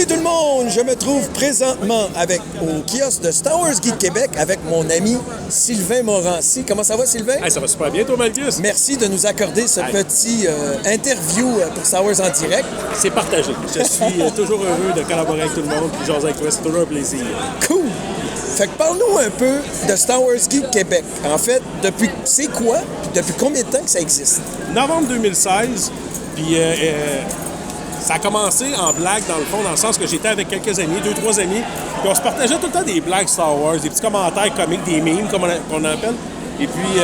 Salut tout le monde! Je me trouve présentement au kiosque de Star Wars Geek Québec avec mon ami Sylvain Morancy. Comment ça va, Sylvain? Hey, ça va super bien, toi, Malgus? Merci de nous accorder ce petit interview pour Star Wars en direct. C'est partagé. Je suis toujours heureux de collaborer avec tout le monde puis jaser avec toi. C'est toujours un plaisir. Cool! Fait que parle-nous un peu de Star Wars Geek Québec. En fait, c'est quoi? Puis depuis combien de temps que ça existe? Novembre 2016, puis ça a commencé en blague, dans le fond, dans le sens que j'étais avec quelques amis, 2-3 amis, puis on se partageait tout le temps des blagues Star Wars, des petits commentaires comiques, des memes, comme on appelle. Et puis,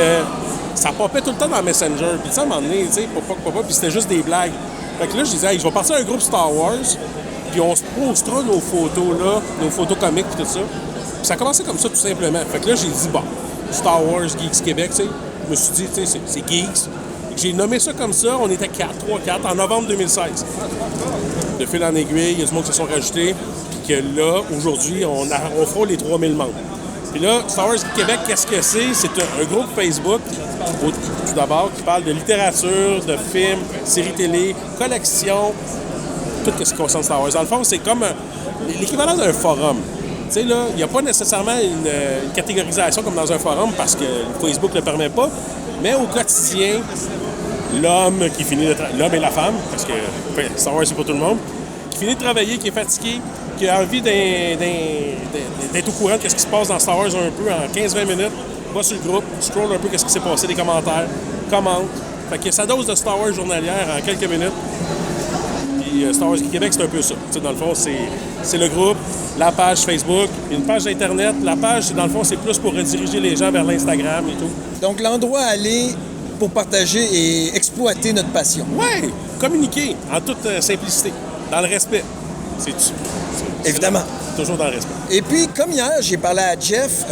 ça popait tout le temps dans Messenger. Puis, tu sais, à un moment donné, tu sais, puis c'était juste des blagues. Fait que là, je disais, hey, je vais partir un groupe Star Wars, puis on se postera nos photos, là, nos photos comiques, puis tout ça. Puis ça a commencé comme ça, tout simplement. Fait que là, j'ai dit, bon, Star Wars Geeks Québec, tu sais. Je me suis dit, tu sais, c'est Geeks. J'ai nommé ça comme ça, on était 3-4, en novembre 2016. De fil en aiguille, il y a du monde qui se sont rajoutés, puis que là, aujourd'hui, on frôle les 3000 membres. Puis là, Star Wars Québec, qu'est-ce que c'est? C'est un groupe Facebook, tout d'abord, qui parle de littérature, de films, séries télé, collections, tout ce qui concerne Star Wars. Dans le fond, c'est comme l'équivalent d'un forum. Tu sais, là, il n'y a pas nécessairement une catégorisation comme dans un forum parce que Facebook ne le permet pas, mais au quotidien, l'homme et la femme, parce que Star Wars, c'est pas tout le monde, qui finit de travailler, qui est fatigué, qui a envie d'être au courant de ce qui se passe dans Star Wars un peu en 15-20 minutes, va sur le groupe, scroll un peu ce qui s'est passé, des commentaires, commente. Fait que sa dose de Star Wars journalière en quelques minutes. Puis Star Wars Québec, c'est un peu ça. T'sais, dans le fond, c'est le groupe, la page Facebook, une page Internet. La page, dans le fond, c'est plus pour rediriger les gens vers l'Instagram et tout. Donc, l'endroit à aller pour partager et exploiter notre passion. Oui, communiquer en toute simplicité, dans le respect. Évidemment. Toujours dans le respect. Et puis, comme hier, j'ai parlé à Jeff,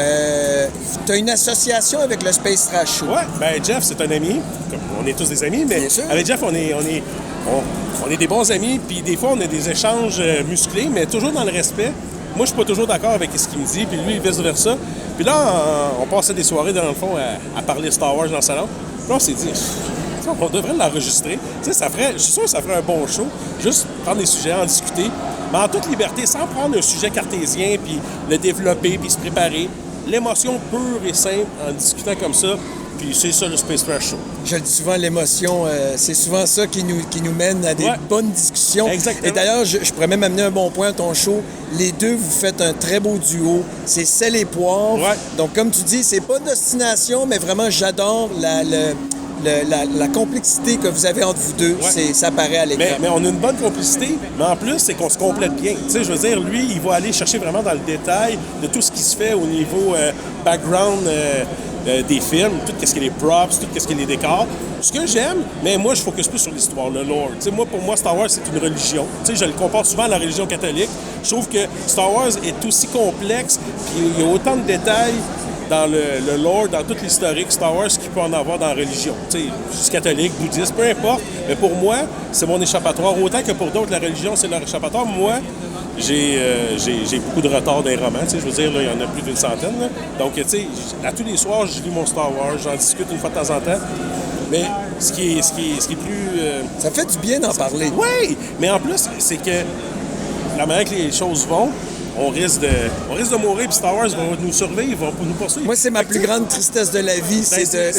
tu as une association avec le Space Trash Show. Oui, bien Jeff, c'est un ami. On est tous des amis, mais avec Jeff, on est des bons amis, puis des fois, on a des échanges musclés, mais toujours dans le respect. Moi, je suis pas toujours d'accord avec ce qu'il me dit, puis lui, vice-versa. Puis là, on passait des soirées, dans le fond, à parler Star Wars dans le salon. Puis là, on s'est dit, on devrait l'enregistrer. Tu sais, je suis sûr que ça ferait un bon show. Juste prendre des sujets, en discuter, mais en toute liberté, sans prendre un sujet cartésien, puis le développer, puis se préparer. L'émotion pure et simple, en discutant comme ça. Puis c'est ça, le Space Trash Show. Je le dis souvent, l'émotion, c'est souvent ça qui nous mène à des bonnes discussions. Exactement. Et d'ailleurs, je pourrais même amener un bon point à ton show. Les deux, vous faites un très beau duo. C'est sel et poivre. Ouais. Donc, comme tu dis, c'est pas d'ostination, mais vraiment, j'adore la complexité que vous avez entre vous deux. Ouais. Ça paraît à l'écran. Mais on a une bonne complicité, mais en plus, c'est qu'on se complète bien. Tu sais, je veux dire, lui, il va aller chercher vraiment dans le détail de tout ce qui se fait au niveau background des films, tout ce qui est les props, tout ce qui est les décors. Ce que j'aime, mais moi, je focus plus sur l'histoire, le lore. Tu sais, pour moi, Star Wars, c'est une religion. Tu sais, je le compare souvent à la religion catholique. Je trouve que Star Wars est aussi complexe, puis il y a autant de détails dans le lore, dans toute l'historique Star Wars qu'il peut en avoir dans la religion. Tu sais, je suis catholique, bouddhiste, peu importe. Mais pour moi, c'est mon échappatoire. Autant que pour d'autres, la religion, c'est leur échappatoire. Moi, j'ai beaucoup de retard dans les romans. Tu sais, je veux dire, là, il y en a plus d'une centaine. Là. Donc, tu sais, à tous les soirs, je lis mon Star Wars, j'en discute une fois de temps en temps. Mais ce qui est plus... Ça fait du bien d'en parler. Oui! Mais en plus, c'est que la manière que les choses vont, on risque de mourir, puis Star Wars va nous survivre, va nous poursuivre. Moi, c'est ma plus grande tristesse de la vie.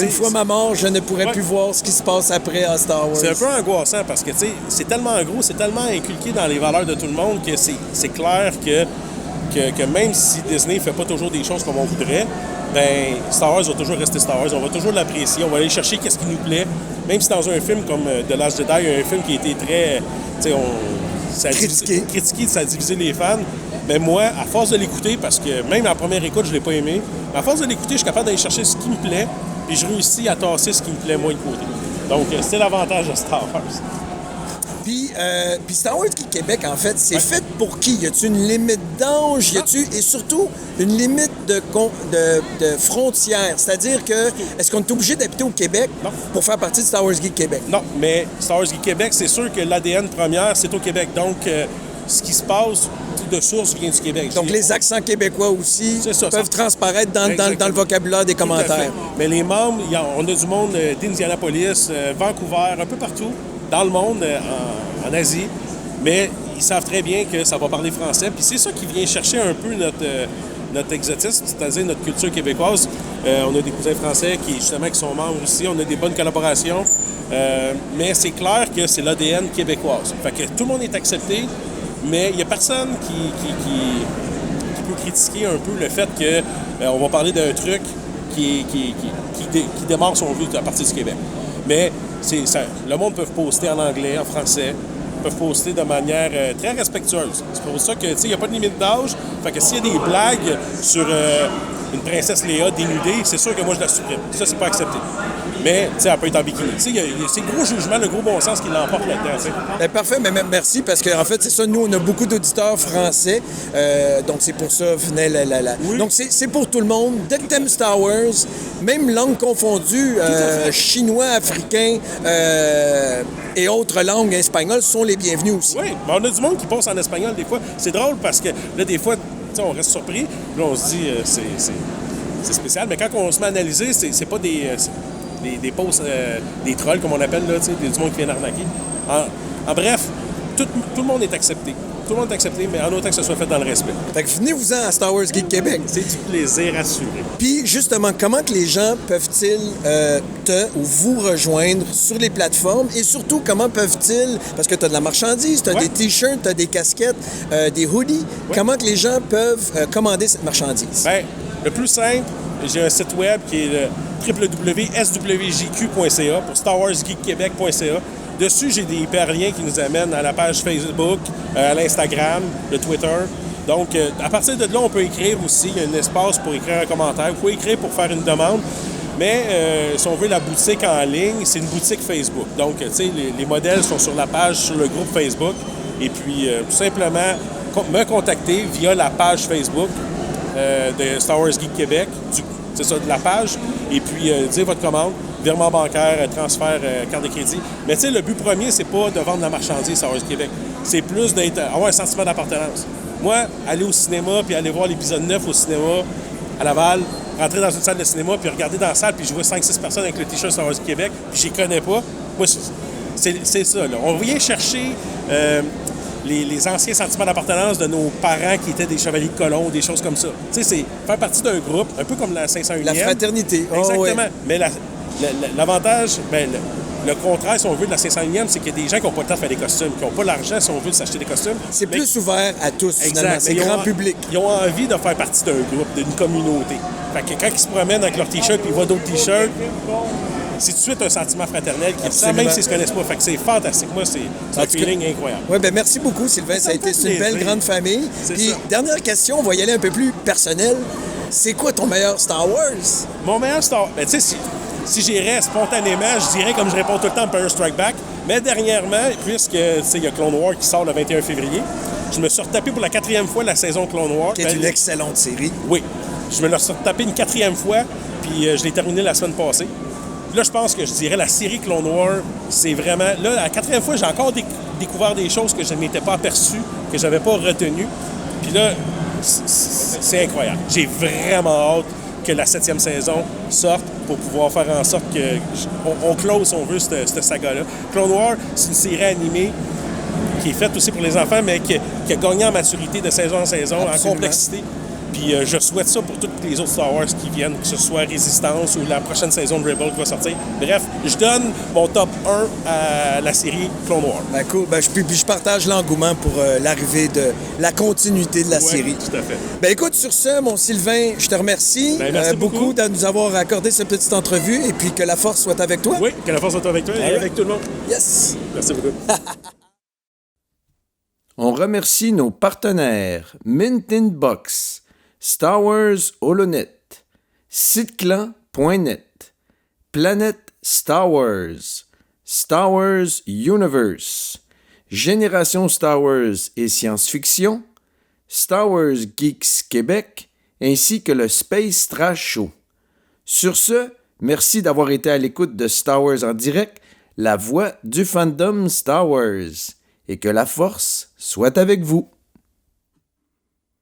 Une fois ma mort, je ne pourrais plus voir ce qui se passe après à Star Wars. C'est un peu angoissant parce que, tu sais, c'est tellement gros, c'est tellement inculqué dans les valeurs de tout le monde que c'est clair que même si Disney fait pas toujours des choses comme on voudrait, ben Star Wars va toujours rester Star Wars. On va toujours l'apprécier, on va aller chercher qu'est-ce qui nous plaît. Même si dans un film comme The Last Jedi, il y a un film qui a été très, tu sais, critiqué, ça a divisé les fans. Mais moi, à force de l'écouter, parce que même à la première écoute, je ne l'ai pas aimé, à force de l'écouter, je suis capable d'aller chercher ce qui me plaît, puis je réussis à tasser ce qui me plaît moins de côté. Donc, c'est l'avantage de Star Wars. Puis Star Wars Québec, en fait, c'est fait pour qui? Y a-t-il une limite d'âge? Et surtout, une limite de frontières? C'est-à-dire que, est-ce qu'on est obligé d'habiter au Québec pour faire partie de Star Wars Geek Québec? Non, mais Star Wars Geek Québec, c'est sûr que l'ADN première, c'est au Québec. Donc, ce qui se passe de source vient du Québec. Donc, les accents québécois aussi peuvent transparaître dans le vocabulaire des commentaires. Mais les membres, on a du monde d'Indianapolis, Vancouver, un peu partout dans le monde, en Asie. Mais ils savent très bien que ça va parler français. Puis c'est ça qui vient chercher un peu notre exotisme, c'est-à-dire notre culture québécoise. On a des cousins français qui sont membres aussi. On a des bonnes collaborations. Mais c'est clair que c'est l'ADN québécoise. Fait que tout le monde est accepté, mais il n'y a personne qui peut critiquer un peu le fait qu'on va parler d'un truc qui démarre, si on veut, à partir du Québec. Mais le monde peut poster en anglais, en français, peuvent poster de manière très respectueuse. C'est pour ça que, il n'y a pas de limite d'âge. Fait que s'il y a des blagues sur une princesse Léa dénudée, c'est sûr que moi, je la supprime. Ça, c'est pas accepté. Mais, elle peut être en bikini. C'est le gros jugement, le gros bon sens qui l'emporte là-dedans, Ben, parfait, mais merci, parce qu'en fait, c'est ça, nous, on a beaucoup d'auditeurs français, donc c'est pour ça, venait Oui. Donc, c'est pour tout le monde. Dès que t'aimes Star Wars, même langue confondue, chinois, africain et autres langues espagnoles sont les bienvenus aussi. Oui, mais on a du monde qui pense en espagnol des fois. C'est drôle parce que, là, des fois, on reste surpris, là, on se dit, c'est spécial, mais quand on se met à analyser, c'est pas des posts, des trolls, comme on appelle, là, du monde qui vient arnaquer. En bref, tout le monde est accepté. Tout le monde est accepté, mais en autant que ce soit fait dans le respect. Fait que venez-vous-en à Star Wars Geek Québec. C'est du plaisir assuré. Puis, justement, comment que les gens peuvent-ils vous rejoindre sur les plateformes et surtout, comment peuvent-ils, parce que tu as de la marchandise, tu as des t-shirts, tu as des casquettes, des hoodies, comment que les gens peuvent commander cette marchandise? Bien, le plus simple, j'ai un site web qui est le www.swjq.ca pour StarWarsGeekQuébec.ca. Dessus, j'ai des hyperliens qui nous amènent à la page Facebook, à l'Instagram, le Twitter. Donc, à partir de là, on peut écrire aussi. Il y a un espace pour écrire un commentaire. Vous pouvez écrire pour faire une demande. Mais si on veut la boutique en ligne, c'est une boutique Facebook. Donc, tu sais, les modèles sont sur la page, sur le groupe Facebook. Et puis, tout simplement, me contacter via la page Facebook de Star Wars Geek Québec. C'est ça, de la page. Et puis, dire votre commande. Virement bancaire, transfert, carte de crédit. Mais tu sais, le but premier, c'est pas de vendre la marchandise à Star Wars Québec. C'est plus avoir un sentiment d'appartenance. Moi, aller au cinéma, puis aller voir l'épisode 9 au cinéma, à Laval, rentrer dans une salle de cinéma, puis regarder dans la salle, puis je vois 5-6 personnes avec le T-shirt Star Wars Québec, puis je les connais pas. Moi, c'est ça, là. On vient chercher les anciens sentiments d'appartenance de nos parents qui étaient des chevaliers de colon, des choses comme ça. Tu sais, c'est faire partie d'un groupe, un peu comme la 501e. La fraternité. Exactement. Oh, ouais. Mais l'avantage, le contraire, si on veut, de la 501e, c'est qu'il y a des gens qui n'ont pas le temps de faire des costumes, qui n'ont pas l'argent, si on veut, de s'acheter des costumes. C'est plus ouvert à tous, finalement. C'est grand public. Ils ont envie de faire partie d'un groupe, d'une communauté. Fait que quand ils se promènent avec leurs T-shirts puis ils voient d'autres T-shirts, c'est tout de suite un sentiment fraternel qui ressent, même s'ils ne se connaissent pas. Fait que c'est fantastique. Moi, c'est un feeling incroyable. Oui, bien, merci beaucoup, Sylvain. Ça a été une belle grande famille. Puis, dernière question, on va y aller un peu plus personnel. C'est quoi ton meilleur Star Wars? Mon meilleur Star Wars? Ben, tu sais, si j'irais spontanément, je dirais, comme je réponds tout le temps, Empire Strike Back. Mais dernièrement, puisque il y a Clone Wars qui sort le 21 février, je me suis retapé pour la 4e fois la saison Clone Wars. Qui est une excellente série. Oui. Je me l'ai retapé une 4e fois, puis je l'ai terminé la semaine passée. Là, je pense que je dirais la série Clone Wars, c'est vraiment... Là, la 4e fois, j'ai encore découvert des choses que je ne m'étais pas aperçu, que je n'avais pas retenues. Puis là, c'est incroyable. J'ai vraiment hâte que la 7e saison sorte pour pouvoir faire en sorte qu'on close, si on veut, cette saga-là. Clone Wars, c'est une série animée qui est faite aussi pour les enfants, mais qui a gagné en maturité de saison en saison, absolument, en complexité. Puis je souhaite ça pour toutes les autres Star Wars qui viennent, que ce soit Résistance ou la prochaine saison de Rebels qui va sortir. Bref, je donne mon top 1 à la série Clone Wars. Ben cool. Ben, je partage l'engouement pour l'arrivée de la continuité de la série. Tout à fait. Ben écoute, sur ce, mon Sylvain, je te remercie, merci beaucoup de nous avoir accordé cette petite entrevue et puis que la force soit avec toi. Oui, que la force soit avec toi et avec tout le monde. Yes! Merci beaucoup. On remercie nos partenaires Mint in Box, Star Wars Holonet, Siteclan.net, Planète Star Wars, Star Wars Universe, Génération Star Wars et Science-Fiction, Star Wars Geeks Québec, ainsi que le Space Trash Show. Sur ce, merci d'avoir été à l'écoute de Star Wars en direct, la voix du fandom Star Wars, et que la force soit avec vous.